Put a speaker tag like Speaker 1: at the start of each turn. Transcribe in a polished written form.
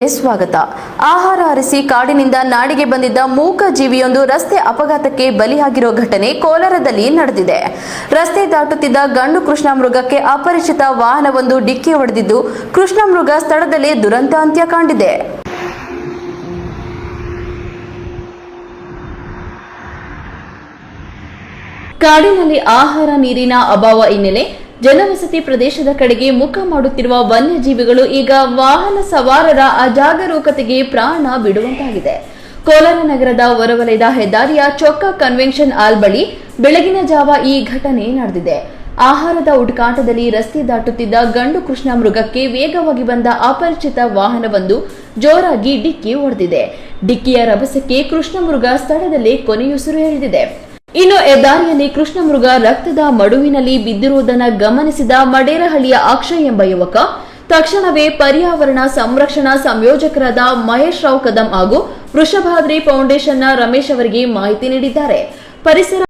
Speaker 1: ಸ್ವಾಗತ. ಆಹಾರ ಅರಿಸಿ ಕಾಡಿನಿಂದ ನಾಡಿಗೆ ಬಂದಿದ್ದ ಮೂಕ ಜೀವಿಯೊಂದು ರಸ್ತೆ ಅಪಘಾತಕ್ಕೆ ಬಲಿಯಾಗಿರೋ ಘಟನೆ ಕೋಲಾರದಲ್ಲಿ ನಡೆದಿದೆ. ರಸ್ತೆ ದಾಟುತ್ತಿದ್ದ ಗಂಡು ಕೃಷ್ಣ ಮೃಗಕ್ಕೆ ಅಪರಿಚಿತ ವಾಹನವೊಂದು ಡಿಕ್ಕಿ ಹೊಡೆದಿದ್ದು ಕೃಷ್ಣ ಮೃಗ ಸ್ಥಳದಲ್ಲೇ ದುರಂತ ಅಂತ್ಯ ಕಂಡಿದೆ. ಕಾಡಿನಲ್ಲಿ ಆಹಾರ ನೀರಿನ ಅಭಾವ ಹಿನ್ನೆಲೆ ಜನವಸತಿ ಪ್ರದೇಶದ ಕಡೆಗೆ ಮುಖ ಮಾಡುತ್ತಿರುವ ವನ್ಯಜೀವಿಗಳು ಈಗ ವಾಹನ ಸವಾರರ ಅಜಾಗರೂಕತೆಗೆ ಪ್ರಾಣ ಬಿಡುವಂತಾಗಿದೆ. ಕೋಲಾರ ನಗರದ ಹೊರವಲಯದ ಹೆದ್ದಾರಿಯ ಚೊಕ್ಕ ಕನ್ವೆನ್ಷನ್ ಹಾಲ್ ಬಳಿ ಬೆಳಗಿನ ಜಾವ ಈ ಘಟನೆ ನಡೆದಿದೆ. ಆಹಾರದ ಹುಡುಕಾಟದಲ್ಲಿ ರಸ್ತೆ ದಾಟುತ್ತಿದ್ದ ಗಂಡು ಕೃಷ್ಣ ಮೃಗಕ್ಕೆ ವೇಗವಾಗಿ ಬಂದ ಅಪರಿಚಿತ ವಾಹನವೊಂದು ಜೋರಾಗಿ ಡಿಕ್ಕಿ ಹೊಡೆದಿದೆ. ಡಿಕ್ಕಿಯ ರಭಸಕ್ಕೆ ಕೃಷ್ಣ ಮೃಗ ಸ್ಥಳದಲ್ಲೇ ಕೊನೆಯುಸಿರು ಎಳೆದಿದೆ. ಇನ್ನು ಹೆದ್ದಾರಿಯಲ್ಲಿ ಕೃಷ್ಣ ಮೃಗ ರಕ್ತದ ಮಡುವಿನಲ್ಲಿ ಬಿದ್ದಿರುವುದನ್ನು ಗಮನಿಸಿದ ಮಡೇರಹಳ್ಳಿಯ ಅಕ್ಷಯ್ ಎಂಬ ಯುವಕ ತಕ್ಷಣವೇ ಪರ್ಯಾವರಣ ಸಂರಕ್ಷಣಾ ಸಂಯೋಜಕರಾದ ಮಹೇಶ್ ರಾವ್ ಕದಂ ಹಾಗೂ ವೃಷಭಾದ್ರಿ ಫೌಂಡೇಶನ್ನ ರಮೇಶ್ ಅವರಿಗೆ ಮಾಹಿತಿ ನೀಡಿದ್ದಾರೆ. ಪರಿಸರ